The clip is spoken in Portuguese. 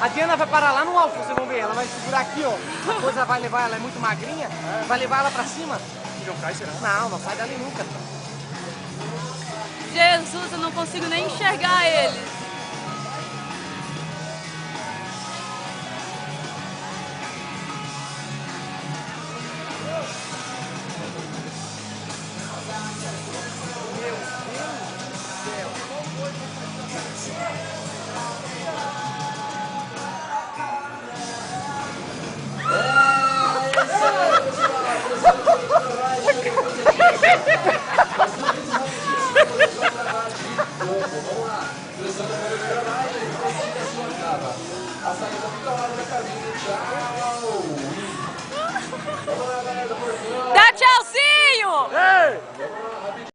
A Diana vai parar lá no alto, vocês vão ver. Ela vai segurar aqui, ó. A coisa vai levar, ela é muito magrinha, vai levar ela pra cima. E não cai, será? Não, não sai dali nunca. Jesus, eu não consigo nem enxergar eles. É,